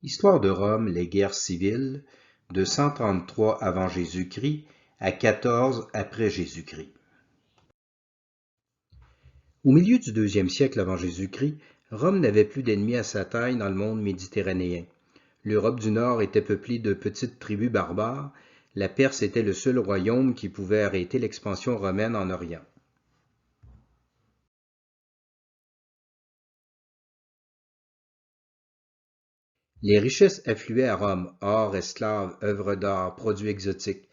Histoire de Rome, les guerres civiles, de 133 avant Jésus-Christ à 14 après Jésus-Christ. Au milieu du deuxième siècle avant Jésus-Christ, Rome n'avait plus d'ennemis à sa taille dans le monde méditerranéen. L'Europe du Nord était peuplée de petites tribus barbares. La Perse était le seul royaume qui pouvait arrêter l'expansion romaine en Orient. Les richesses affluaient à Rome, or, esclaves, œuvres d'art, produits exotiques.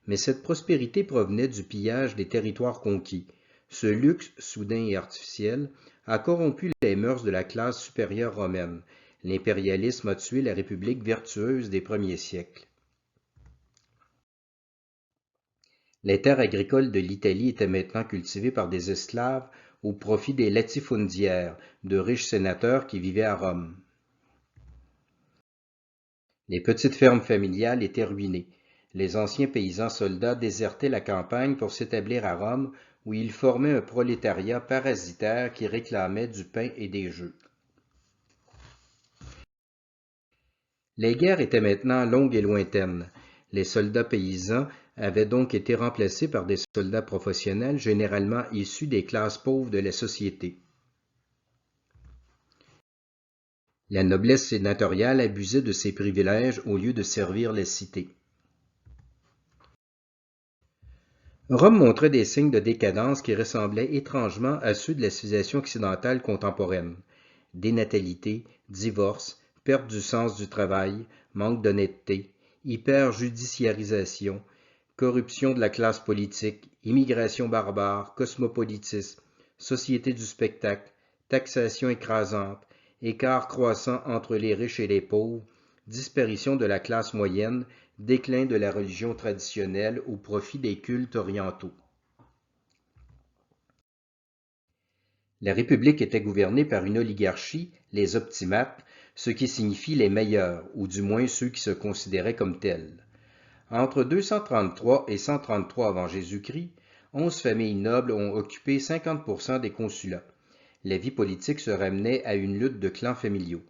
Mais cette prospérité provenait du pillage des territoires conquis. Ce luxe, soudain et artificiel, a corrompu les mœurs de la classe supérieure romaine. L'impérialisme a tué la République vertueuse des premiers siècles. Les terres agricoles de l'Italie étaient maintenant cultivées par des esclaves au profit des latifondiaires, de riches sénateurs qui vivaient à Rome. Les petites fermes familiales étaient ruinées. Les anciens paysans soldats désertaient la campagne pour s'établir à Rome, où ils formaient un prolétariat parasitaire qui réclamait du pain et des jeux. Les guerres étaient maintenant longues et lointaines. Les soldats paysans avaient donc été remplacés par des soldats professionnels, généralement issus des classes pauvres de la société. La noblesse sénatoriale abusait de ses privilèges au lieu de servir les cités. Rome montrait des signes de décadence qui ressemblaient étrangement à ceux de la civilisation occidentale contemporaine. Dénatalité, divorce, perte du sens du travail, manque d'honnêteté, hyper-judiciarisation, corruption de la classe politique, immigration barbare, cosmopolitisme, société du spectacle, taxation écrasante, écart croissant entre les riches et les pauvres, disparition de la classe moyenne, déclin de la religion traditionnelle au profit des cultes orientaux. La République était gouvernée par une oligarchie, les optimates, ce qui signifie les meilleurs, ou du moins ceux qui se considéraient comme tels. Entre 233 et 133 avant Jésus-Christ, 11 familles nobles ont occupé 50% des consulats. La vie politique se ramenait à une lutte de clans familiaux.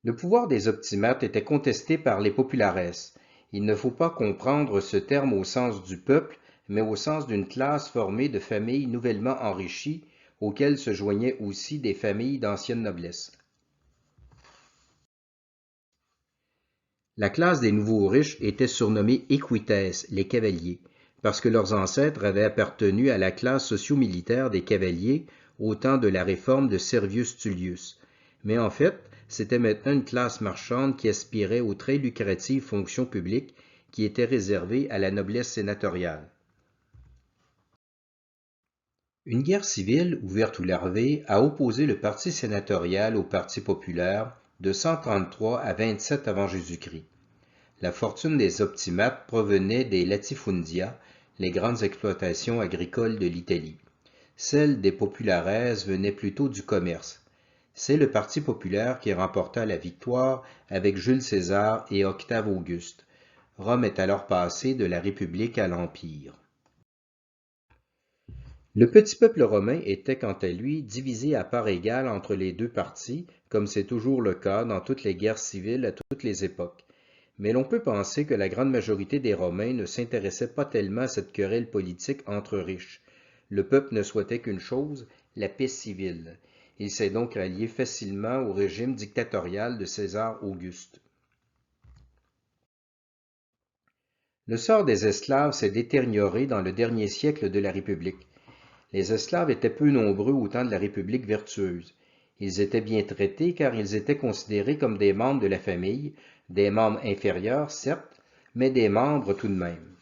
Le pouvoir des optimates était contesté par les populares. Il ne faut pas comprendre ce terme au sens du peuple, mais au sens d'une classe formée de familles nouvellement enrichies, auxquelles se joignaient aussi des familles d'ancienne noblesse. La classe des nouveaux riches était surnommée equites, les cavaliers, parce que leurs ancêtres avaient appartenu à la classe socio-militaire des cavaliers au temps de la réforme de Servius Tullius. Mais en fait, c'était maintenant une classe marchande qui aspirait aux très lucratives fonctions publiques qui étaient réservées à la noblesse sénatoriale. Une guerre civile, ouverte ou larvée, a opposé le parti sénatorial au parti populaire de 133 à 27 avant Jésus-Christ. La fortune des optimates provenait des latifundia, les grandes exploitations agricoles de l'Italie. Celle des populares venait plutôt du commerce. C'est le Parti populaire qui remporta la victoire avec Jules César et Octave Auguste. Rome est alors passée de la République à l'Empire. Le petit peuple romain était quant à lui divisé à parts égales entre les deux partis, comme c'est toujours le cas dans toutes les guerres civiles à toutes les époques. Mais l'on peut penser que la grande majorité des Romains ne s'intéressait pas tellement à cette querelle politique entre riches. Le peuple ne souhaitait qu'une chose, la paix civile. Il s'est donc rallié facilement au régime dictatorial de César Auguste. Le sort des esclaves s'est détérioré dans le dernier siècle de la République. Les esclaves étaient peu nombreux au temps de la République vertueuse. Ils étaient bien traités car ils étaient considérés comme des membres de la famille, des membres inférieurs, certes, mais des membres tout de même.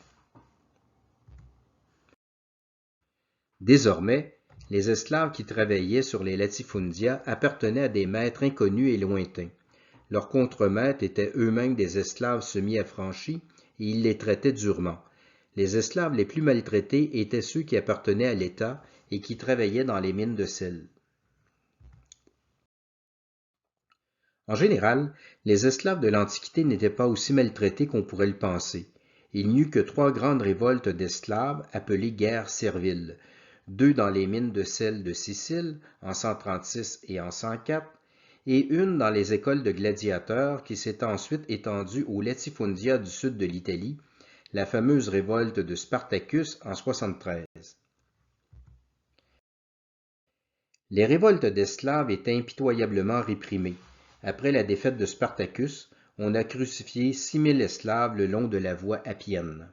Désormais, les esclaves qui travaillaient sur les latifundia appartenaient à des maîtres inconnus et lointains. Leurs contremaîtres étaient eux-mêmes des esclaves semi-affranchis et ils les traitaient durement. Les esclaves les plus maltraités étaient ceux qui appartenaient à l'État et qui travaillaient dans les mines de sel. En général, les esclaves de l'Antiquité n'étaient pas aussi maltraités qu'on pourrait le penser. Il n'y eut que 3 grandes révoltes d'esclaves, appelées guerres serviles. 2 dans les mines de sel de Sicile en 136 et en 104, et une dans les écoles de gladiateurs qui s'est ensuite étendue au latifundia du sud de l'Italie, la fameuse révolte de Spartacus en 73. Les révoltes d'esclaves étaient impitoyablement réprimées. Après la défaite de Spartacus, on a crucifié 6000 esclaves le long de la voie appienne.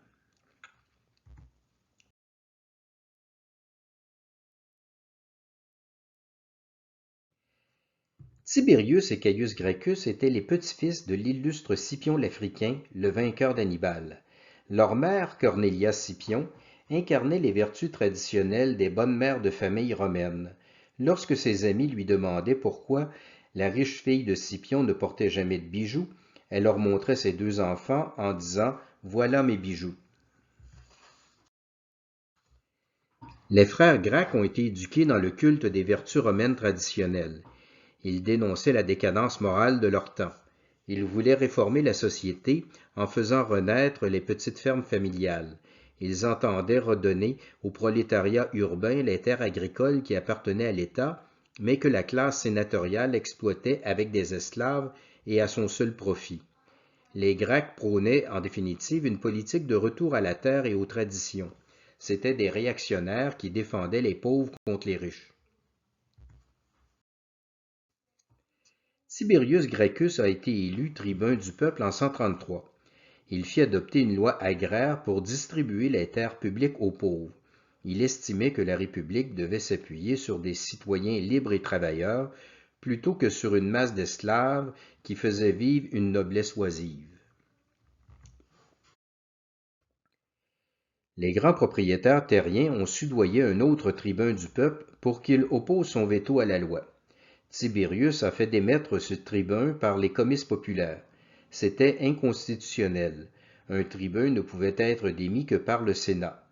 Tiberius et Caius Gracchus étaient les petits-fils de l'illustre Scipion l'Africain, le vainqueur d'Hannibal. Leur mère, Cornelia Scipion, incarnait les vertus traditionnelles des bonnes mères de famille romaines. Lorsque ses amis lui demandaient pourquoi la riche fille de Scipion ne portait jamais de bijoux, elle leur montrait ses 2 enfants en disant « Voilà mes bijoux ». Les frères Gracques ont été éduqués dans le culte des vertus romaines traditionnelles. Ils dénonçaient la décadence morale de leur temps. Ils voulaient réformer la société en faisant renaître les petites fermes familiales. Ils entendaient redonner au prolétariat urbain les terres agricoles qui appartenaient à l'État, mais que la classe sénatoriale exploitait avec des esclaves et à son seul profit. Les Gracques prônaient en définitive une politique de retour à la terre et aux traditions. C'étaient des réactionnaires qui défendaient les pauvres contre les riches. Tiberius Gracchus a été élu tribun du peuple en 133. Il fit adopter une loi agraire pour distribuer les terres publiques aux pauvres. Il estimait que la République devait s'appuyer sur des citoyens libres et travailleurs plutôt que sur une masse d'esclaves qui faisait vivre une noblesse oisive. Les grands propriétaires terriens ont soudoyé un autre tribun du peuple pour qu'il oppose son veto à la loi. Tiberius a fait démettre ce tribun par les comices populaires. C'était inconstitutionnel. Un tribun ne pouvait être démis que par le Sénat.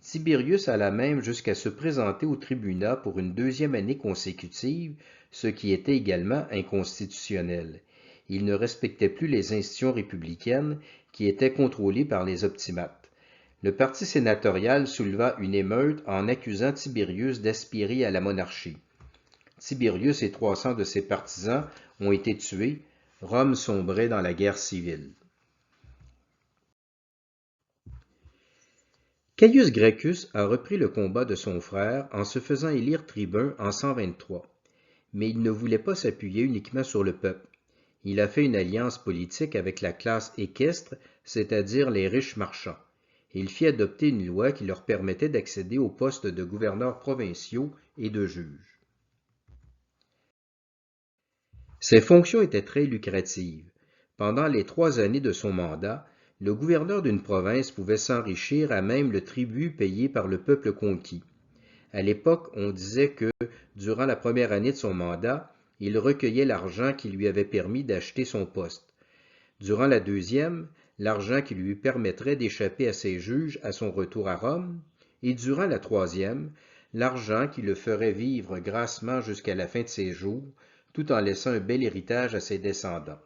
Tiberius alla même jusqu'à se présenter au tribunat pour une 2e année consécutive, ce qui était également inconstitutionnel. Il ne respectait plus les institutions républicaines qui étaient contrôlées par les optimates. Le parti sénatorial souleva une émeute en accusant Tiberius d'aspirer à la monarchie. Tiberius et 300 de ses partisans ont été tués. Rome sombrait dans la guerre civile. Caius Gracchus a repris le combat de son frère en se faisant élire tribun en 123. Mais il ne voulait pas s'appuyer uniquement sur le peuple. Il a fait une alliance politique avec la classe équestre, c'est-à-dire les riches marchands. Il fit adopter une loi qui leur permettait d'accéder aux postes de gouverneurs provinciaux et de juges. Ses fonctions étaient très lucratives. Pendant les 3 années de son mandat, le gouverneur d'une province pouvait s'enrichir à même le tribut payé par le peuple conquis. À l'époque, on disait que, durant la première année de son mandat, il recueillait l'argent qui lui avait permis d'acheter son poste. Durant la 2e, l'argent qui lui permettrait d'échapper à ses juges à son retour à Rome, et durant la 3e, l'argent qui le ferait vivre grassement jusqu'à la fin de ses jours, tout en laissant un bel héritage à ses descendants.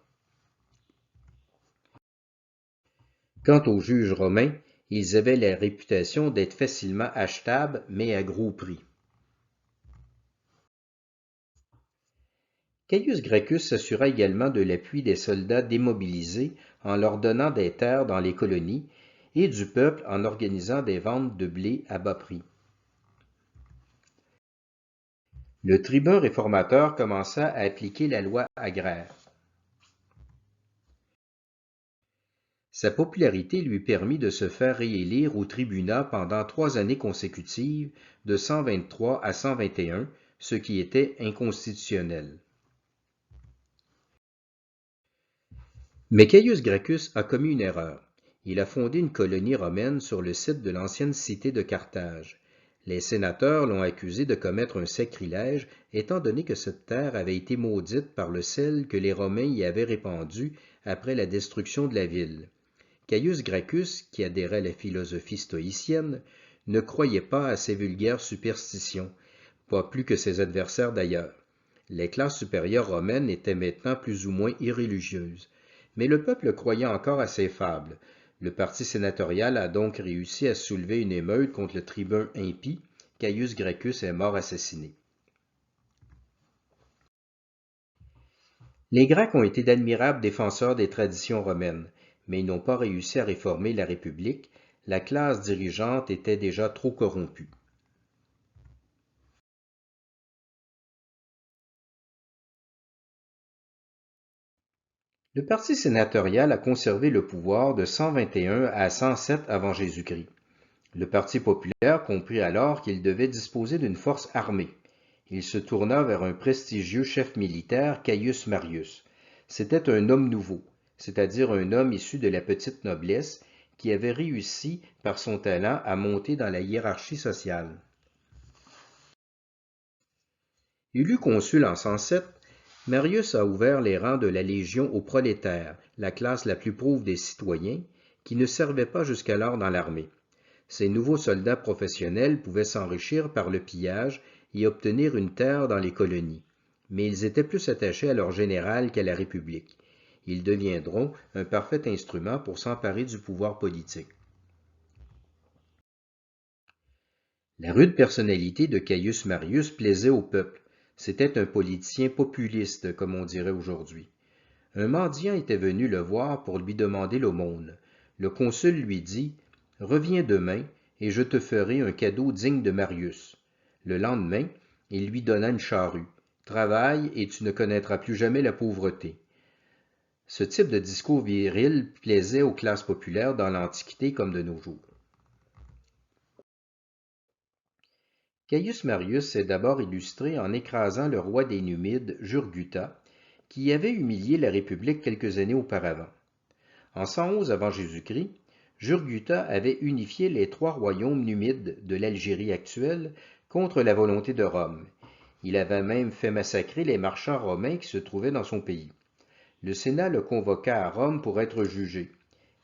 Quant aux juges romains, ils avaient la réputation d'être facilement achetables, mais à gros prix. Caius Gracchus s'assura également de l'appui des soldats démobilisés en leur donnant des terres dans les colonies et du peuple en organisant des ventes de blé à bas prix. Le tribun réformateur commença à appliquer la loi agraire. Sa popularité lui permit de se faire réélire au tribunat pendant 3 années consécutives, de 123 à 121, ce qui était inconstitutionnel. Mais Caius Gracchus a commis une erreur. Il a fondé une colonie romaine sur le site de l'ancienne cité de Carthage. Les sénateurs l'ont accusé de commettre un sacrilège, étant donné que cette terre avait été maudite par le sel que les Romains y avaient répandu après la destruction de la ville. Caius Gracchus, qui adhérait à la philosophie stoïcienne, ne croyait pas à ces vulgaires superstitions, pas plus que ses adversaires d'ailleurs. Les classes supérieures romaines étaient maintenant plus ou moins irréligieuses. Mais le peuple croyait encore à ces fables. Le parti sénatorial a donc réussi à soulever une émeute contre le tribun impie, Caius Gracchus est mort assassiné. Les Gracques ont été d'admirables défenseurs des traditions romaines, mais ils n'ont pas réussi à réformer la République. La classe dirigeante était déjà trop corrompue. Le parti sénatorial a conservé le pouvoir de 121 à 107 avant Jésus-Christ. Le Parti populaire comprit alors qu'il devait disposer d'une force armée. Il se tourna vers un prestigieux chef militaire, Caius Marius. C'était un homme nouveau, c'est-à-dire un homme issu de la petite noblesse, qui avait réussi par son talent à monter dans la hiérarchie sociale. Élu consul en 107, Marius a ouvert les rangs de la Légion aux prolétaires, la classe la plus pauvre des citoyens, qui ne servaient pas jusqu'alors dans l'armée. Ces nouveaux soldats professionnels pouvaient s'enrichir par le pillage et obtenir une terre dans les colonies, mais ils étaient plus attachés à leur général qu'à la République. Ils deviendront un parfait instrument pour s'emparer du pouvoir politique. La rude personnalité de Caius Marius plaisait au peuple. C'était un politicien populiste, comme on dirait aujourd'hui. Un mendiant était venu le voir pour lui demander l'aumône. Le consul lui dit « Reviens demain, et je te ferai un cadeau digne de Marius. » Le lendemain, il lui donna une charrue. « Travaille, et tu ne connaîtras plus jamais la pauvreté. » Ce type de discours viril plaisait aux classes populaires dans l'Antiquité comme de nos jours. Caius Marius s'est d'abord illustré en écrasant le roi des Numides, Jurguta, qui avait humilié la République quelques années auparavant. En 111 avant Jésus-Christ, Jurguta avait unifié les 3 royaumes numides de l'Algérie actuelle contre la volonté de Rome. Il avait même fait massacrer les marchands romains qui se trouvaient dans son pays. Le Sénat le convoqua à Rome pour être jugé,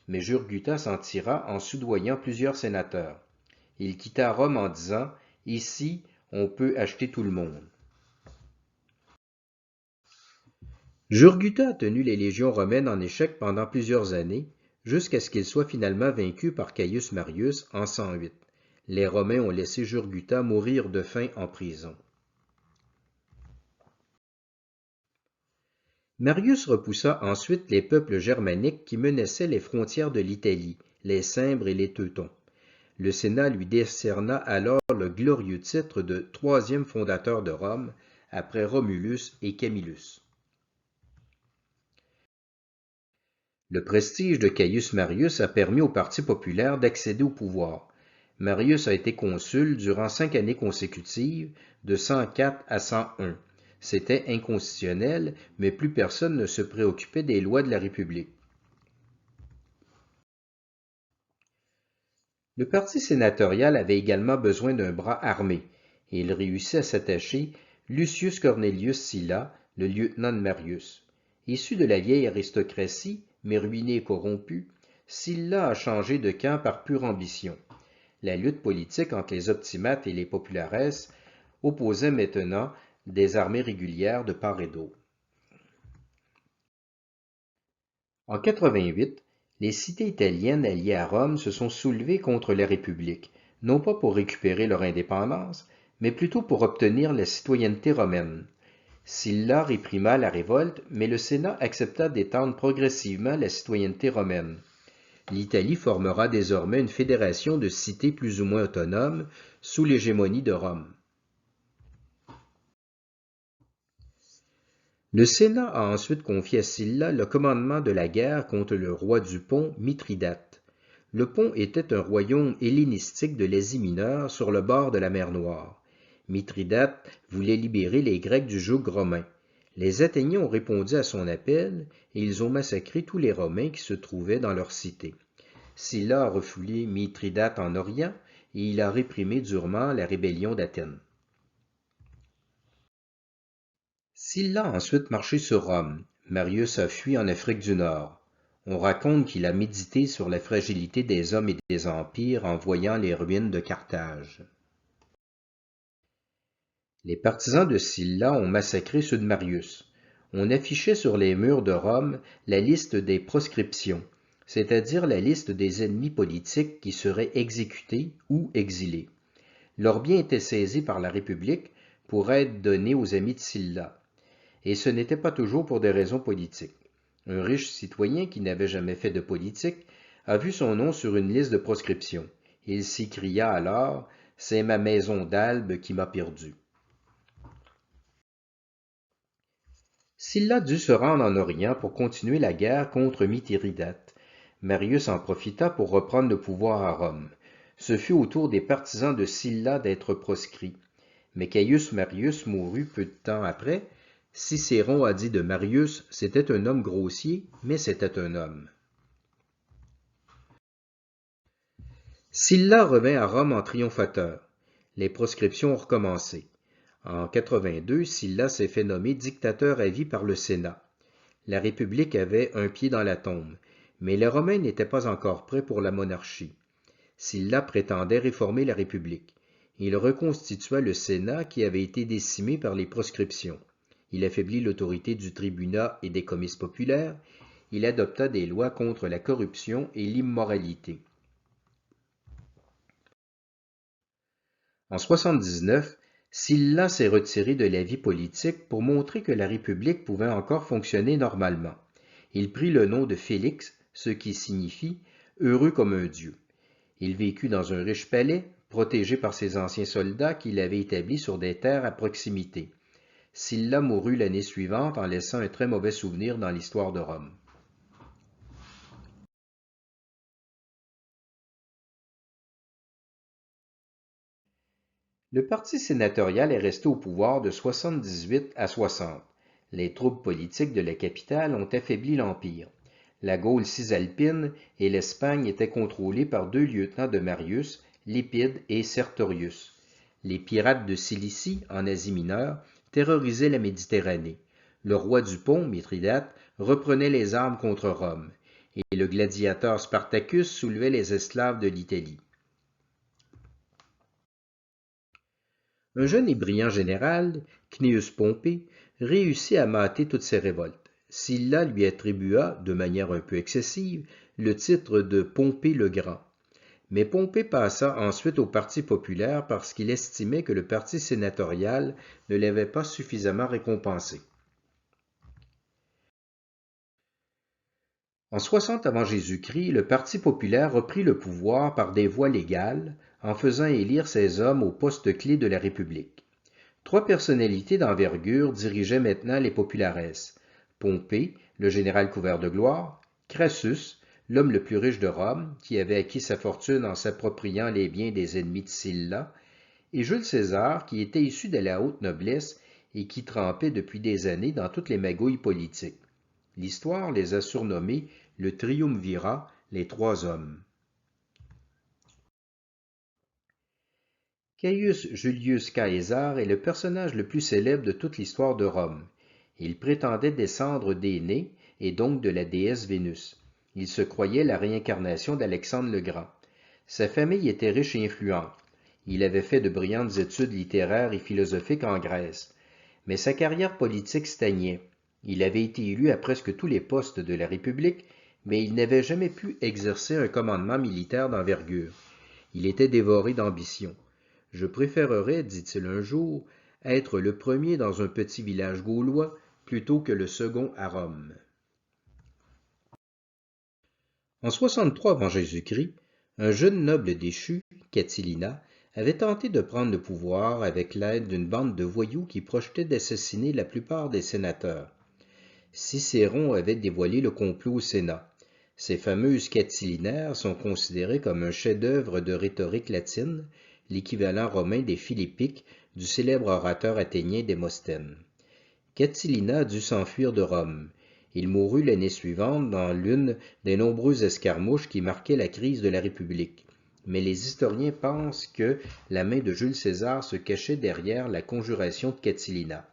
mais Jurguta s'en tira en soudoyant plusieurs sénateurs. Il quitta Rome en disant « Ici, on peut acheter tout le monde ». Jurguta a tenu les légions romaines en échec pendant plusieurs années, jusqu'à ce qu'il soit finalement vaincu par Caius Marius en 108. Les Romains ont laissé Jurguta mourir de faim en prison. Marius repoussa ensuite les peuples germaniques qui menaçaient les frontières de l'Italie, les Cimbres et les Teutons. Le Sénat lui décerna alors le glorieux titre de 3e fondateur de Rome, après Romulus et Camillus. Le prestige de Caius Marius a permis au Parti populaire d'accéder au pouvoir. Marius a été consul durant 5 années consécutives, de 104 à 101. C'était inconstitutionnel, mais plus personne ne se préoccupait des lois de la République. Le parti sénatorial avait également besoin d'un bras armé, et il réussit à s'attacher Lucius Cornelius Sylla, le lieutenant de Marius. Issu de la vieille aristocratie, mais ruiné et corrompu, Sylla a changé de camp par pure ambition. La lutte politique entre les optimates et les populares opposait maintenant des armées régulières de part et d'autre. En 88, les cités italiennes alliées à Rome se sont soulevées contre la République, non pas pour récupérer leur indépendance, mais plutôt pour obtenir la citoyenneté romaine. Sylla réprima la révolte, mais le Sénat accepta d'étendre progressivement la citoyenneté romaine. L'Italie formera désormais une fédération de cités plus ou moins autonomes sous l'hégémonie de Rome. Le Sénat a ensuite confié à Sylla le commandement de la guerre contre le roi du Pont, Mithridate. Le Pont était un royaume hellénistique de l'Asie mineure sur le bord de la mer Noire. Mithridate voulait libérer les Grecs du joug romain. Les Athéniens ont répondu à son appel et ils ont massacré tous les Romains qui se trouvaient dans leur cité. Sylla a refoulé Mithridate en Orient et il a réprimé durement la rébellion d'Athènes. Sylla a ensuite marché sur Rome. Marius a fui en Afrique du Nord. On raconte qu'il a médité sur la fragilité des hommes et des empires en voyant les ruines de Carthage. Les partisans de Sylla ont massacré ceux de Marius. On affichait sur les murs de Rome la liste des proscriptions, c'est-à-dire la liste des ennemis politiques qui seraient exécutés ou exilés. Leurs biens étaient saisis par la République pour être donnés aux amis de Sylla. Et ce n'était pas toujours pour des raisons politiques. Un riche citoyen qui n'avait jamais fait de politique a vu son nom sur une liste de proscription. Il s'écria alors « C'est ma maison d'Albe qui m'a perdu ». Sylla dut se rendre en Orient pour continuer la guerre contre Mithridate. Marius en profita pour reprendre le pouvoir à Rome. Ce fut au tour des partisans de Sylla d'être proscrits. Mais Caius Marius mourut peu de temps après. Cicéron a dit de Marius « C'était un homme grossier, mais c'était un homme ». Sylla revint à Rome en triomphateur. Les proscriptions ont recommencé. En 82, Sylla s'est fait nommer dictateur à vie par le Sénat. La République avait un pied dans la tombe, mais les Romains n'étaient pas encore prêts pour la monarchie. Sylla prétendait réformer la République. Il reconstitua le Sénat qui avait été décimé par les proscriptions. Il affaiblit l'autorité du tribunat et des comices populaires. Il adopta des lois contre la corruption et l'immoralité. En 79, Sylla s'est retiré de la vie politique pour montrer que la République pouvait encore fonctionner normalement. Il prit le nom de Félix, ce qui signifie « heureux comme un dieu ». Il vécut dans un riche palais, protégé par ses anciens soldats qu'il avait établis sur des terres à proximité. Sylla mourut l'année suivante en laissant un très mauvais souvenir dans l'histoire de Rome. Le parti sénatorial est resté au pouvoir de 78 à 60. Les troubles politiques de la capitale ont affaibli l'Empire. La Gaule cisalpine et l'Espagne étaient contrôlées par deux lieutenants de Marius, Lépide et Sertorius. Les pirates de Cilicie, en Asie mineure, terrorisaient la Méditerranée. Le roi du Pont, Mithridate, reprenait les armes contre Rome, et le gladiateur Spartacus soulevait les esclaves de l'Italie. Un jeune et brillant général, Cnéus Pompée, réussit à mater toutes ces révoltes. Sylla lui attribua, de manière un peu excessive, le titre de Pompée le Grand. Mais Pompée passa ensuite au Parti populaire parce qu'il estimait que le parti sénatorial ne l'avait pas suffisamment récompensé. En 60 avant Jésus-Christ, le Parti populaire reprit le pouvoir par des voies légales, en faisant élire ses hommes aux postes clés de la République. Trois personnalités d'envergure dirigeaient maintenant les populares. Pompée, le général couvert de gloire, Crassus, l'homme le plus riche de Rome, qui avait acquis sa fortune en s'appropriant les biens des ennemis de Sylla, et Jules César, qui était issu de la haute noblesse et qui trempait depuis des années dans toutes les magouilles politiques. L'histoire les a surnommés le triumvirat, les trois hommes. Caius Julius Caesar est le personnage le plus célèbre de toute l'histoire de Rome. Il prétendait descendre d'Énée et donc de la déesse Vénus. Il se croyait la réincarnation d'Alexandre le Grand. Sa famille était riche et influente. Il avait fait de brillantes études littéraires et philosophiques en Grèce. Mais sa carrière politique stagnait. Il avait été élu à presque tous les postes de la République, mais il n'avait jamais pu exercer un commandement militaire d'envergure. Il était dévoré d'ambition. « Je préférerais, dit-il un jour, être le premier dans un petit village gaulois plutôt que le second à Rome. » En 63 avant Jésus-Christ, un jeune noble déchu, Catilina, avait tenté de prendre le pouvoir avec l'aide d'une bande de voyous qui projetait d'assassiner la plupart des sénateurs. Cicéron avait dévoilé le complot au Sénat. Ces fameuses catilinaires sont considérées comme un chef-d'œuvre de rhétorique latine, l'équivalent romain des Philippiques du célèbre orateur athénien Démosthène. Catilina dut s'enfuir de Rome. Il mourut l'année suivante dans l'une des nombreuses escarmouches qui marquaient la crise de la République. Mais les historiens pensent que la main de Jules César se cachait derrière la conjuration de Catilina.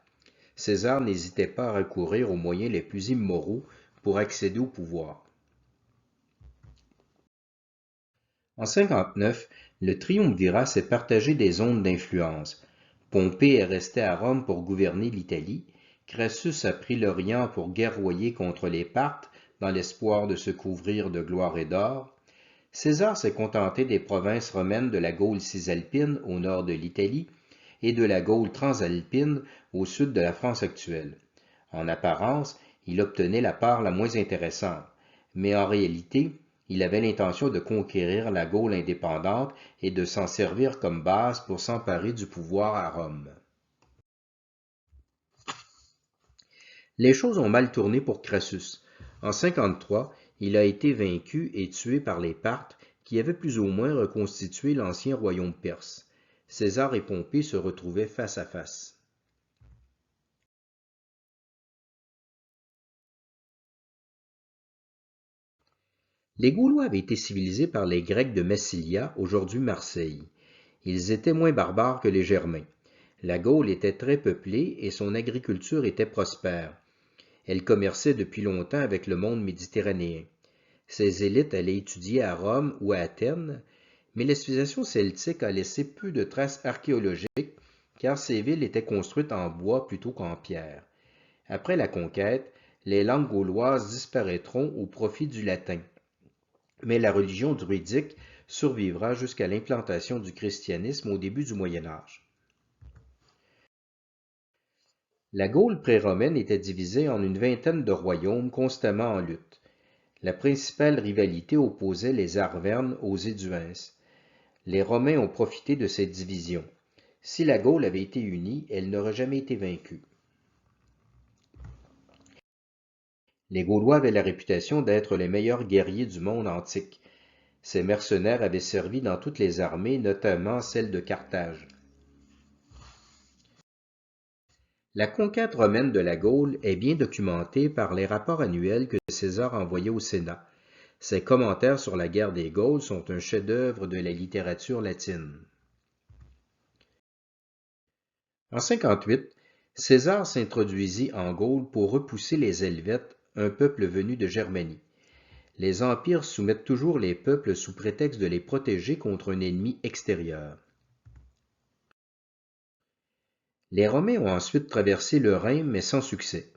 César n'hésitait pas à recourir aux moyens les plus immoraux pour accéder au pouvoir. En 59, le triumvirat s'est partagé des zones d'influence. Pompée est resté à Rome pour gouverner l'Italie. Crassus a pris l'Orient pour guerroyer contre les Parthes dans l'espoir de se couvrir de gloire et d'or. César s'est contenté des provinces romaines de la Gaule cisalpine au nord de l'Italie et de la Gaule transalpine au sud de la France actuelle. En apparence, il obtenait la part la moins intéressante, mais en réalité, il avait l'intention de conquérir la Gaule indépendante et de s'en servir comme base pour s'emparer du pouvoir à Rome. Les choses ont mal tourné pour Crassus. En 53, il a été vaincu et tué par les Parthes qui avaient plus ou moins reconstitué l'ancien royaume perse. César et Pompée se retrouvaient face à face. Les Gaulois avaient été civilisés par les Grecs de Massilia, aujourd'hui Marseille. Ils étaient moins barbares que les Germains. La Gaule était très peuplée et son agriculture était prospère. Elle commerçait depuis longtemps avec le monde méditerranéen. Ses élites allaient étudier à Rome ou à Athènes, mais la civilisation celtique a laissé peu de traces archéologiques car ces villes étaient construites en bois plutôt qu'en pierre. Après la conquête, les langues gauloises disparaîtront au profit du latin, mais la religion druidique survivra jusqu'à l'implantation du christianisme au début du Moyen Âge. La Gaule pré-romaine était divisée en une vingtaine de royaumes constamment en lutte. La principale rivalité opposait les Arvernes aux Éduins. Les Romains ont profité de cette division. Si la Gaule avait été unie, elle n'aurait jamais été vaincue. Les Gaulois avaient la réputation d'être les meilleurs guerriers du monde antique. Ces mercenaires avaient servi dans toutes les armées, notamment celle de Carthage. La conquête romaine de la Gaule est bien documentée par les rapports annuels que César envoyait au Sénat. Ses commentaires sur la guerre des Gaules sont un chef-d'œuvre de la littérature latine. En 58, César s'introduisit en Gaule pour repousser les Helvètes, un peuple venu de Germanie. Les empires soumettent toujours les peuples sous prétexte de les protéger contre un ennemi extérieur. Les Romains ont ensuite traversé le Rhin, mais sans succès.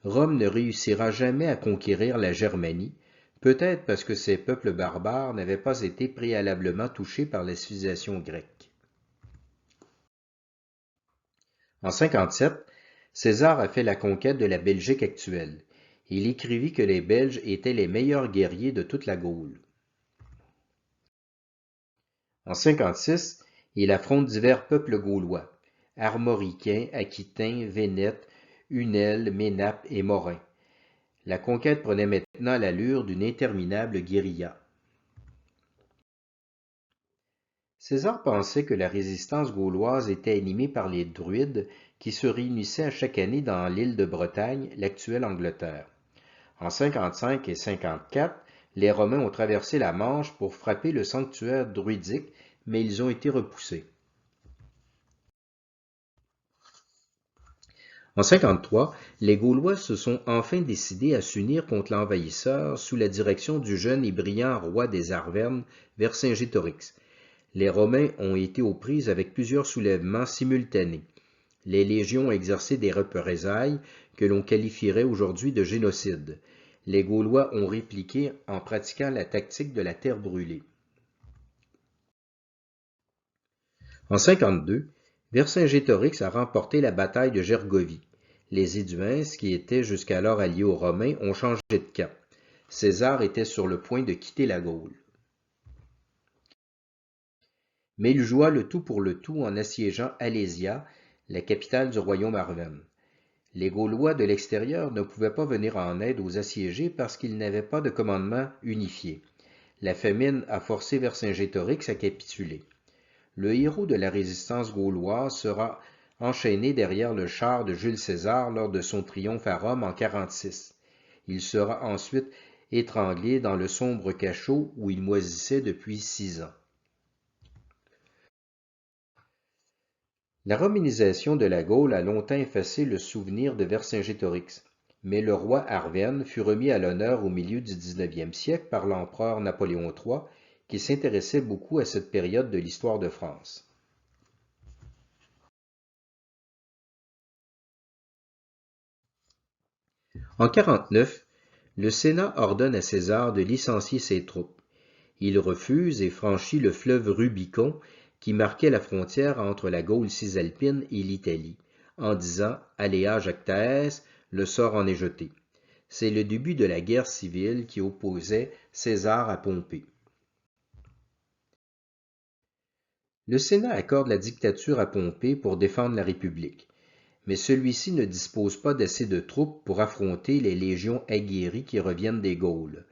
Rome ne réussira jamais à conquérir la Germanie, peut-être parce que ces peuples barbares n'avaient pas été préalablement touchés par la civilisation grecque. En 57, César a fait la conquête de la Belgique actuelle. Il écrivit que les Belges étaient les meilleurs guerriers de toute la Gaule. En 56, il affronte divers peuples gaulois, Armoricains, Aquitains, Vénètes, Hunels, Ménapes et Morins. La conquête prenait maintenant l'allure d'une interminable guérilla. César pensait que la résistance gauloise était animée par les druides qui se réunissaient à chaque année dans l'île de Bretagne, l'actuelle Angleterre. En 55 et 54, les Romains ont traversé la Manche pour frapper le sanctuaire druidique, mais ils ont été repoussés. En 53, les Gaulois se sont enfin décidés à s'unir contre l'envahisseur sous la direction du jeune et brillant roi des Arvernes, Vercingétorix. Les Romains ont été aux prises avec plusieurs soulèvements simultanés. Les légions ont exercé des représailles que l'on qualifierait aujourd'hui de génocide. Les Gaulois ont répliqué en pratiquant la tactique de la terre brûlée. En 52, Vercingétorix a remporté la bataille de Gergovie. Les Éduins, qui étaient jusqu'alors alliés aux Romains, ont changé de camp. César était sur le point de quitter la Gaule. Mais il joua le tout pour le tout en assiégeant Alésia, la capitale du royaume arverne. Les Gaulois de l'extérieur ne pouvaient pas venir en aide aux assiégés parce qu'ils n'avaient pas de commandement unifié. La famine a forcé Vercingétorix à capituler. Le héros de la résistance gauloise sera enchaîné derrière le char de Jules César lors de son triomphe à Rome en 46. Il sera ensuite étranglé dans le sombre cachot où il moisissait depuis 6 ans. La romanisation de la Gaule a longtemps effacé le souvenir de Vercingétorix, mais le roi Arverne fut remis à l'honneur au milieu du 19e siècle par l'empereur Napoléon III, qui s'intéressait beaucoup à cette période de l'histoire de France. En 49, le Sénat ordonne à César de licencier ses troupes. Il refuse et franchit le fleuve Rubicon qui marquait la frontière entre la Gaule cisalpine et l'Italie, en disant « Alea Jactaes, le sort en est jeté ». C'est le début de la guerre civile qui opposait César à Pompée. Le Sénat accorde la dictature à Pompée pour défendre la République, mais celui-ci ne dispose pas d'assez de troupes pour affronter les légions aguerries qui reviennent des Gaules.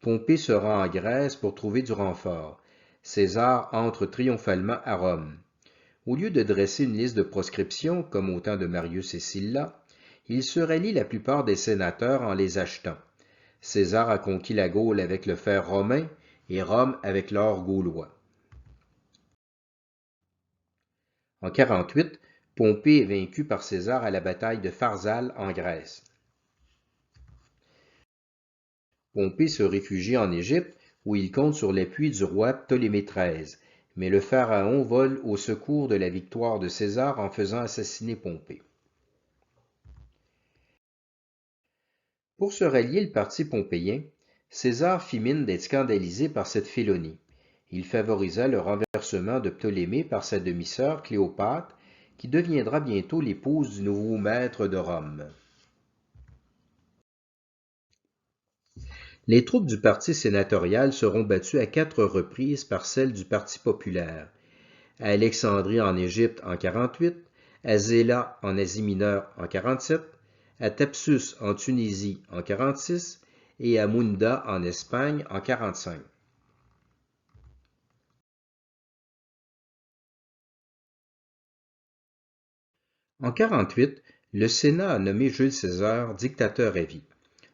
Pompée se rend en Grèce pour trouver du renfort. César entre triomphalement à Rome. Au lieu de dresser une liste de proscriptions, comme au temps de Marius et Sylla, il se rallie la plupart des sénateurs en les achetant. César a conquis la Gaule avec le fer romain et Rome avec l'or gaulois. En 48, Pompée est vaincu par César à la bataille de Pharsale en Grèce. Pompée se réfugie en Égypte où il compte sur l'appui du roi Ptolémée XIII, mais le pharaon vole au secours de la victoire de César en faisant assassiner Pompée. Pour se rallier le parti pompéien, César fit mine d'être scandalisé par cette félonie. Il favorisa le renversement de Ptolémée par sa demi-sœur Cléopâtre, qui deviendra bientôt l'épouse du nouveau maître de Rome. Les troupes du parti sénatorial seront battues à 4 reprises par celles du Parti populaire. À Alexandrie en Égypte en 48, à Zéla en Asie mineure en 47, à Thapsus en Tunisie en 46 et à Munda en Espagne en 45. En 48, le Sénat a nommé Jules César dictateur à vie.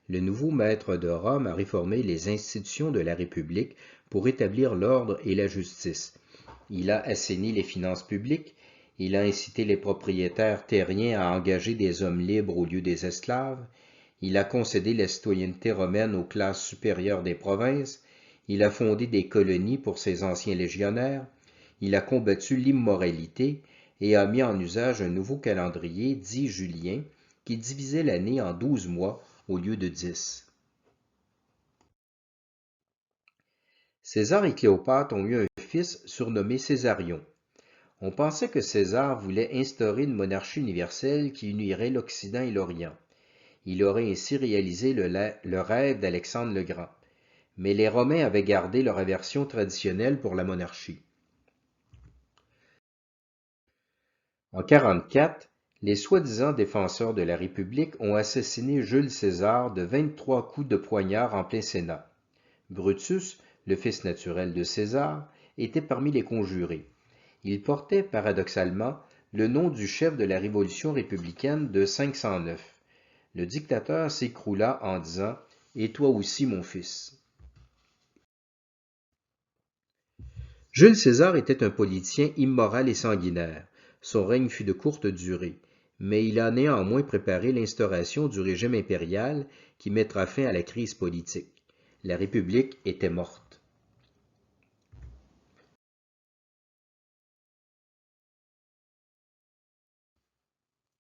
Le nouveau maître de Rome a réformé les institutions de la République pour établir l'ordre et la justice. Il a assaini les finances publiques, il a incité les propriétaires terriens à engager des hommes libres au lieu des esclaves, il a concédé la citoyenneté romaine aux classes supérieures des provinces, il a fondé des colonies pour ses anciens légionnaires, il a combattu l'immoralité et a mis en usage un nouveau calendrier dit julien qui divisait l'année en 12 mois au lieu de 10. César et Cléopâtre ont eu un fils surnommé Césarion. On pensait que César voulait instaurer une monarchie universelle qui unirait l'Occident et l'Orient. Il aurait ainsi réalisé le rêve d'Alexandre le Grand. Mais les Romains avaient gardé leur aversion traditionnelle pour la monarchie. En 44, les soi-disant défenseurs de la République ont assassiné Jules César de 23 coups de poignard en plein Sénat. Brutus, le fils naturel de César, était parmi les conjurés. Il portait, paradoxalement, le nom du chef de la révolution républicaine de 509. Le dictateur s'écroula en disant « Et toi aussi, mon fils ». Jules César était un politicien immoral et sanguinaire. Son règne fut de courte durée, mais il a néanmoins préparé l'instauration du régime impérial qui mettra fin à la crise politique. La République était morte.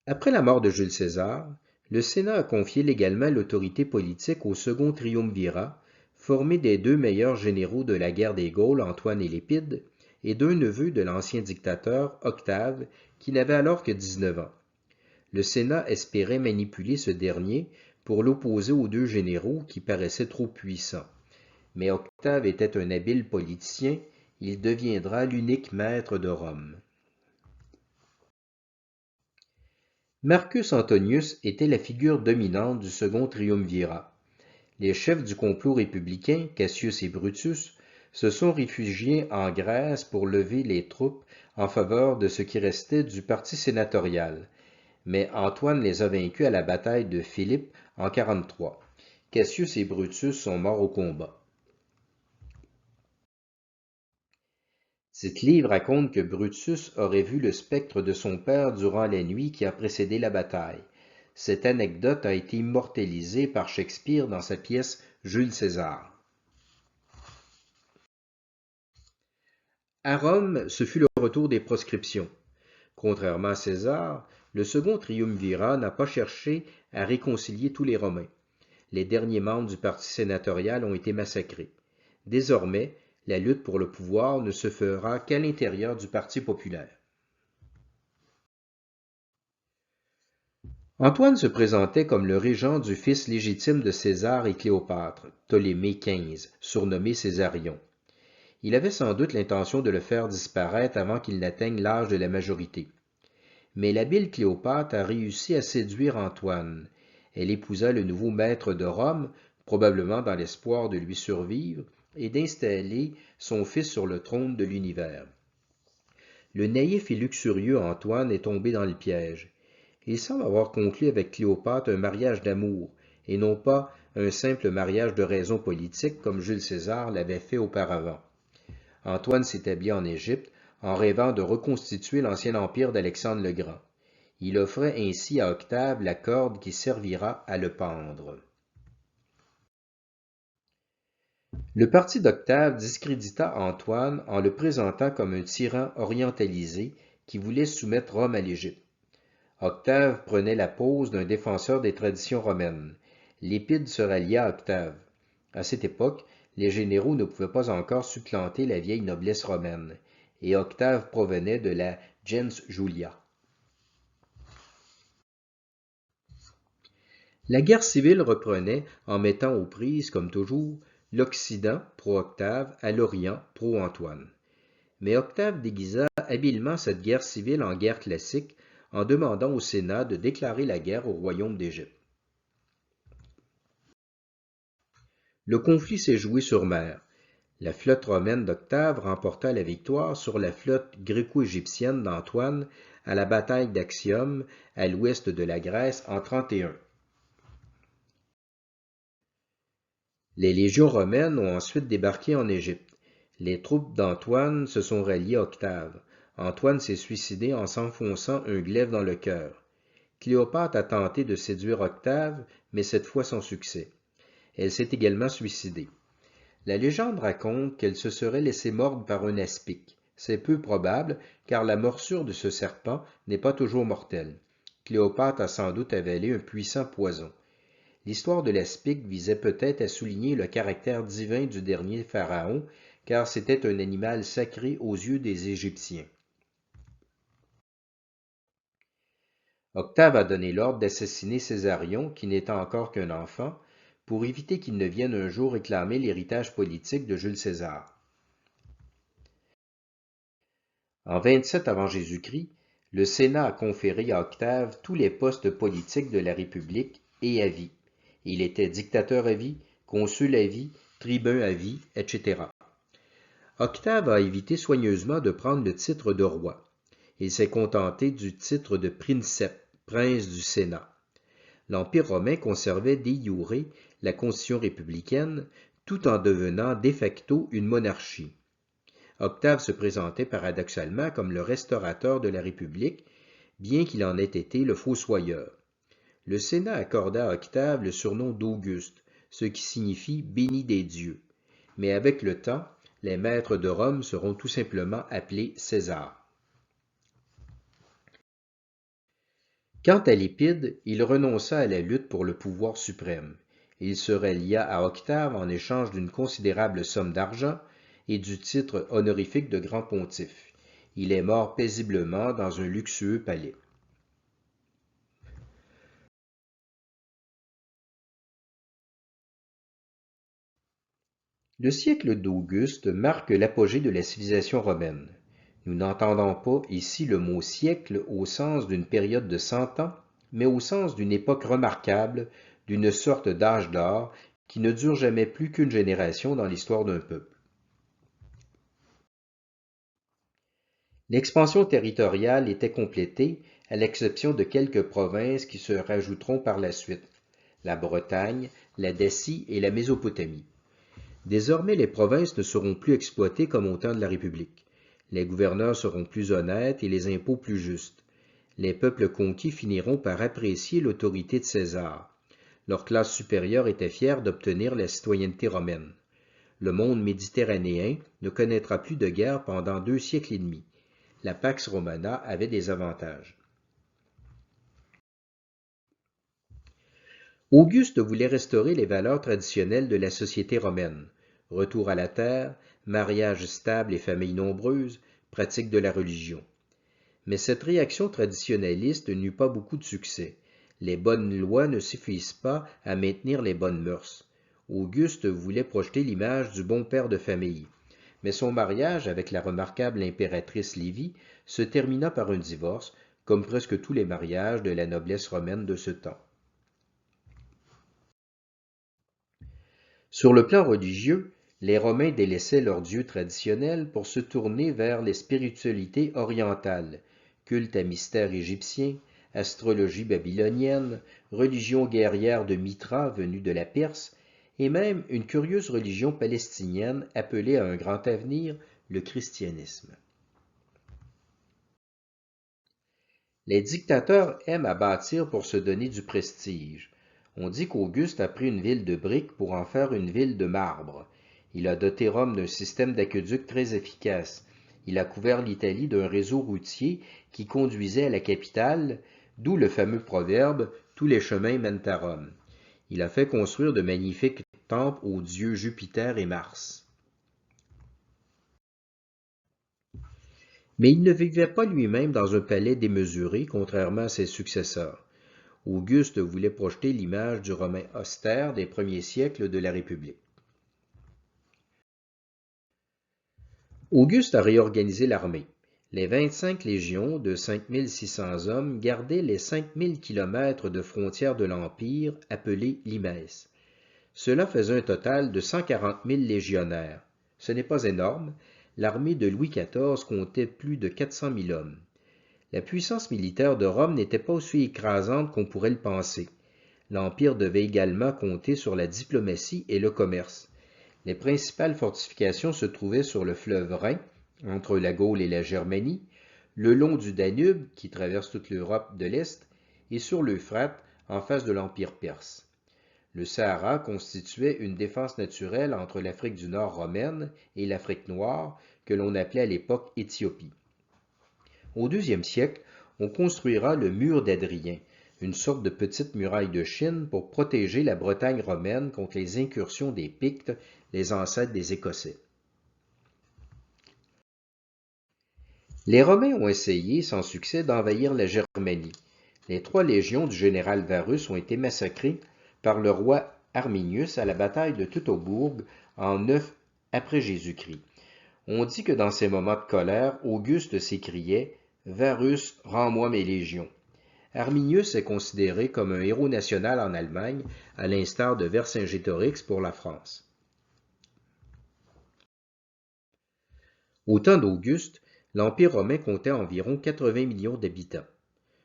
Après la mort de Jules César, le Sénat a confié légalement l'autorité politique au second triumvirat, formé des 2 meilleurs généraux de la guerre des Gaules, Antoine et Lépide, et d'un neveu de l'ancien dictateur, Octave, qui n'avait alors que 19 ans. Le Sénat espérait manipuler ce dernier pour l'opposer aux 2 généraux qui paraissaient trop puissants. Mais Octave était un habile politicien, il deviendra l'unique maître de Rome. Marcus Antonius était la figure dominante du second triumvirat. Les chefs du complot républicain, Cassius et Brutus, se sont réfugiés en Grèce pour lever les troupes en faveur de ce qui restait du parti sénatorial. Mais Antoine les a vaincus à la bataille de Philippe en 43. Cassius et Brutus sont morts au combat. Cette livre raconte que Brutus aurait vu le spectre de son père durant la nuit qui a précédé la bataille. Cette anecdote a été immortalisée par Shakespeare dans sa pièce Jules César. À Rome, ce fut le retour des proscriptions. Contrairement à César, le second triumvirat n'a pas cherché à réconcilier tous les Romains. Les derniers membres du parti sénatorial ont été massacrés. Désormais, la lutte pour le pouvoir ne se fera qu'à l'intérieur du Parti populaire. Antoine se présentait comme le régent du fils légitime de César et Cléopâtre, Ptolémée XV, surnommé Césarion. Il avait sans doute l'intention de le faire disparaître avant qu'il n'atteigne l'âge de la majorité. Mais l'habile Cléopâtre a réussi à séduire Antoine. Elle épousa le nouveau maître de Rome, probablement dans l'espoir de lui survivre et d'installer son fils sur le trône de l'univers. Le naïf et luxurieux Antoine est tombé dans le piège. Il semble avoir conclu avec Cléopâtre un mariage d'amour, et non pas un simple mariage de raison politique comme Jules César l'avait fait auparavant. Antoine s'établit en Égypte en rêvant de reconstituer l'ancien empire d'Alexandre le Grand. Il offrait ainsi à Octave la corde qui servira à le pendre. Le parti d'Octave discrédita Antoine en le présentant comme un tyran orientalisé qui voulait soumettre Rome à l'Égypte. Octave prenait la pose d'un défenseur des traditions romaines. Lépide se rallia à Octave. À cette époque, les généraux ne pouvaient pas encore supplanter la vieille noblesse romaine, et Octave provenait de la gens Julia. La guerre civile reprenait en mettant aux prises, comme toujours, l'Occident pro-Octave à l'Orient pro-Antoine. Mais Octave déguisa habilement cette guerre civile en guerre classique en demandant au Sénat de déclarer la guerre au royaume d'Égypte. Le conflit s'est joué sur mer. La flotte romaine d'Octave remporta la victoire sur la flotte gréco-égyptienne d'Antoine à la bataille d'Actium, à l'ouest de la Grèce, en 31. Les légions romaines ont ensuite débarqué en Égypte. Les troupes d'Antoine se sont ralliées à Octave. Antoine s'est suicidé en s'enfonçant un glaive dans le cœur. Cléopâtre a tenté de séduire Octave, mais cette fois sans succès. Elle s'est également suicidée. La légende raconte qu'elle se serait laissée mordre par un aspic. C'est peu probable, car la morsure de ce serpent n'est pas toujours mortelle. Cléopâtre a sans doute avalé un puissant poison. L'histoire de l'aspic visait peut-être à souligner le caractère divin du dernier pharaon, car c'était un animal sacré aux yeux des Égyptiens. Octave a donné l'ordre d'assassiner Césarion, qui n'était encore qu'un enfant, pour éviter qu'il ne vienne un jour réclamer l'héritage politique de Jules César. En 27 avant Jésus-Christ, le Sénat a conféré à Octave tous les postes politiques de la République et à vie. Il était dictateur à vie, consul à vie, tribun à vie, etc. Octave a évité soigneusement de prendre le titre de roi. Il s'est contenté du titre de princeps, prince du Sénat. L'Empire romain conservait de iure la constitution républicaine, tout en devenant de facto une monarchie. Octave se présentait paradoxalement comme le restaurateur de la République, bien qu'il en ait été le fossoyeur. Le Sénat accorda à Octave le surnom d'Auguste, ce qui signifie « béni des dieux », mais avec le temps, les maîtres de Rome seront tout simplement appelés César. Quant à Lépide, il renonça à la lutte pour le pouvoir suprême. Il se rallia à Octave en échange d'une considérable somme d'argent et du titre honorifique de grand pontife. Il est mort paisiblement dans un luxueux palais. Le siècle d'Auguste marque l'apogée de la civilisation romaine. Nous n'entendons pas ici le mot siècle au sens d'une période de 100 ans, mais au sens d'une époque remarquable, d'une sorte d'âge d'or qui ne dure jamais plus qu'une génération dans l'histoire d'un peuple. L'expansion territoriale était complétée, à l'exception de quelques provinces qui se rajouteront par la suite, la Bretagne, la Dacie et la Mésopotamie. Désormais, les provinces ne seront plus exploitées comme au temps de la République. Les gouverneurs seront plus honnêtes et les impôts plus justes. Les peuples conquis finiront par apprécier l'autorité de César. Leur classe supérieure était fière d'obtenir la citoyenneté romaine. Le monde méditerranéen ne connaîtra plus de guerre pendant 2 siècles et demi. La Pax Romana avait des avantages. Auguste voulait restaurer les valeurs traditionnelles de la société romaine. retour à la terre, mariage stable et famille nombreuse, pratique de la religion. Mais cette réaction traditionnaliste n'eut pas beaucoup de succès. Les bonnes lois ne suffisent pas à maintenir les bonnes mœurs. Auguste voulait projeter l'image du bon père de famille, mais son mariage avec la remarquable impératrice Livie se termina par un divorce, comme presque tous les mariages de la noblesse romaine de ce temps. Sur le plan religieux, les Romains délaissaient leurs dieux traditionnels pour se tourner vers les spiritualités orientales, culte à mystère égyptien, astrologie babylonienne, religion guerrière de Mithra venue de la Perse, et même une curieuse religion palestinienne appelée à un grand avenir, le christianisme. Les dictateurs aiment à bâtir pour se donner du prestige. On dit qu'Auguste a pris une ville de briques pour en faire une ville de marbre. Il a doté Rome d'un système d'aqueduc très efficace. Il a couvert l'Italie d'un réseau routier qui conduisait à la capitale, d'où le fameux proverbe « Tous les chemins mènent à Rome ». Il a fait construire de magnifiques temples aux dieux Jupiter et Mars. Mais il ne vivait pas lui-même dans un palais démesuré, contrairement à ses successeurs. Auguste voulait projeter l'image du Romain austère des premiers siècles de la République. Auguste a réorganisé l'armée. Les 25 légions de 5600 hommes gardaient les 5000 kilomètres de frontières de l'Empire appelés limès. Cela faisait un total de 140 000 légionnaires. Ce n'est pas énorme, l'armée de Louis XIV comptait plus de 400 000 hommes. La puissance militaire de Rome n'était pas aussi écrasante qu'on pourrait le penser. L'Empire devait également compter sur la diplomatie et le commerce. Les principales fortifications se trouvaient sur le fleuve Rhin, entre la Gaule et la Germanie, le long du Danube, qui traverse toute l'Europe de l'Est, et sur l'Euphrate, en face de l'Empire perse. Le Sahara constituait une défense naturelle entre l'Afrique du Nord romaine et l'Afrique noire, que l'on appelait à l'époque Éthiopie. Au IIe siècle, on construira le mur d'Adrien, une sorte de petite muraille de Chine pour protéger la Bretagne romaine contre les incursions des Pictes, les ancêtres des Écossais. Les Romains ont essayé, sans succès, d'envahir la Germanie. Les 3 légions du général Varus ont été massacrées par le roi Arminius à la bataille de Teutobourg en 9 après Jésus-Christ. On dit que dans ces moments de colère, Auguste s'écriait « Varus, rends-moi mes légions ». Arminius est considéré comme un héros national en Allemagne, à l'instar de Vercingétorix pour la France. Au temps d'Auguste, l'Empire romain comptait environ 80 millions d'habitants.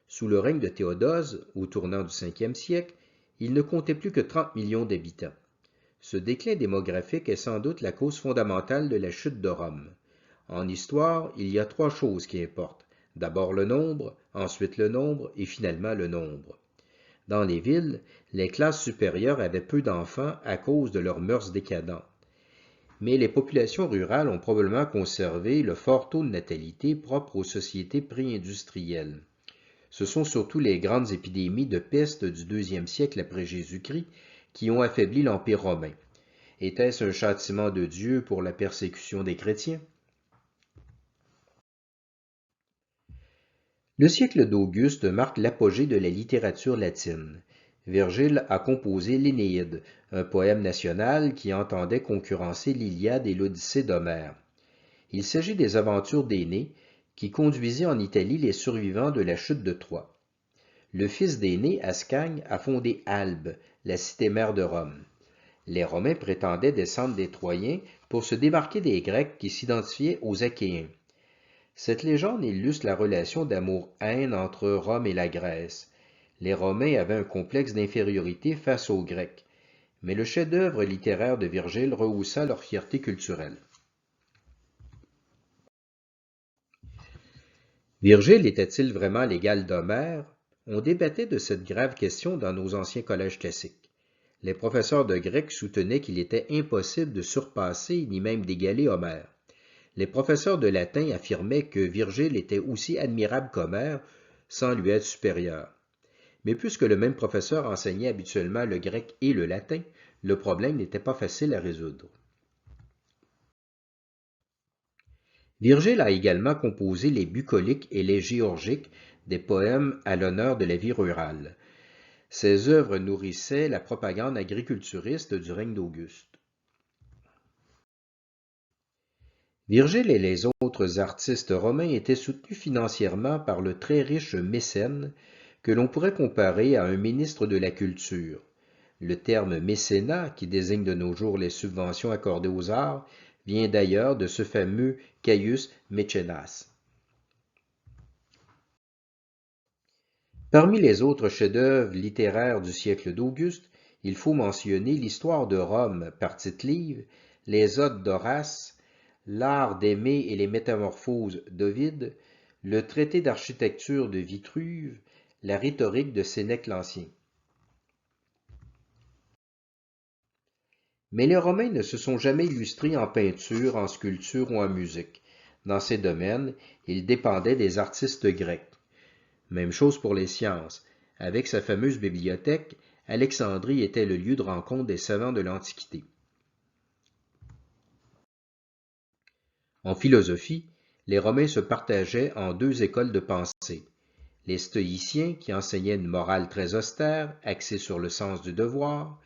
Sous le règne de Théodose, au tournant du 5e siècle, il ne comptait plus que 30 millions d'habitants. Ce déclin démographique est sans doute la cause fondamentale de la chute de Rome. En histoire, il y a 3 choses qui importent. D'abord le nombre, ensuite le nombre et finalement le nombre. Dans les villes, les classes supérieures avaient peu d'enfants à cause de leurs mœurs décadentes. Mais les populations rurales ont probablement conservé le fort taux de natalité propre aux sociétés pré-industrielles. Ce sont surtout les grandes épidémies de peste du IIe siècle après Jésus-Christ qui ont affaibli l'Empire romain. Était-ce un châtiment de Dieu pour la persécution des chrétiens? Le siècle d'Auguste marque l'apogée de la littérature latine. Virgile a composé l'Énéide, un poème national qui entendait concurrencer l'Iliade et l'Odyssée d'Homère. Il s'agit des aventures d'Énée, qui conduisit en Italie les survivants de la chute de Troie. Le fils d'Énée, Ascagne, a fondé Albe, la cité-mère de Rome. Les Romains prétendaient descendre des Troyens pour se démarquer des Grecs qui s'identifiaient aux Achéens. Cette légende illustre la relation d'amour-haine entre Rome et la Grèce. Les Romains avaient un complexe d'infériorité face aux Grecs, mais le chef-d'œuvre littéraire de Virgile rehaussa leur fierté culturelle. Virgile était-il vraiment l'égal d'Homère? On débattait de cette grave question dans nos anciens collèges classiques. Les professeurs de grec soutenaient qu'il était impossible de surpasser ni même d'égaler Homère. Les professeurs de latin affirmaient que Virgile était aussi admirable qu'Homère, sans lui être supérieur. Mais puisque le même professeur enseignait habituellement le grec et le latin, le problème n'était pas facile à résoudre. Virgile a également composé les bucoliques et les géorgiques, des poèmes à l'honneur de la vie rurale. Ses œuvres nourrissaient la propagande agriculturiste du règne d'Auguste. Virgile et les autres artistes romains étaient soutenus financièrement par le très riche mécène que l'on pourrait comparer à un ministre de la culture. Le terme mécénat, qui désigne de nos jours les subventions accordées aux arts, vient d'ailleurs de ce fameux Caius Maecenas. Parmi les autres chefs-d'œuvre littéraires du siècle d'Auguste, il faut mentionner l'Histoire de Rome par Tite-Live, les Odes d'Horace, l'Art d'aimer et les Métamorphoses d'Ovide, le Traité d'architecture de Vitruve, la rhétorique de Sénèque l'Ancien. Mais les Romains ne se sont jamais illustrés en peinture, en sculpture ou en musique. Dans ces domaines, ils dépendaient des artistes grecs. Même chose pour les sciences. Avec sa fameuse bibliothèque, Alexandrie était le lieu de rencontre des savants de l'Antiquité. En philosophie, les Romains se partageaient en deux écoles de pensée. Les stoïciens, qui enseignaient une morale très austère, axée sur le sens du devoir,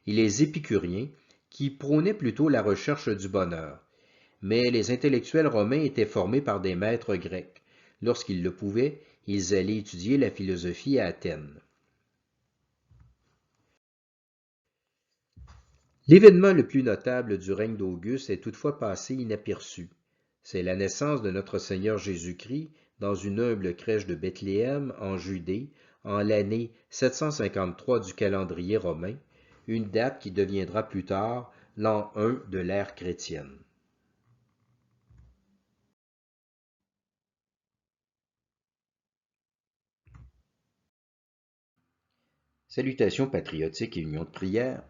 et les épicuriens, qui prônaient plutôt la recherche du bonheur. Mais les intellectuels romains étaient formés par des maîtres grecs. Lorsqu'ils le pouvaient, ils allaient étudier la philosophie à Athènes. L'événement le plus notable du règne d'Auguste est toutefois passé inaperçu. C'est la naissance de notre Seigneur Jésus-Christ dans une humble crèche de Bethléem, en Judée, en l'année 753 du calendrier romain, une date qui deviendra plus tard l'an 1 de l'ère chrétienne. Salutations patriotiques et union de prière.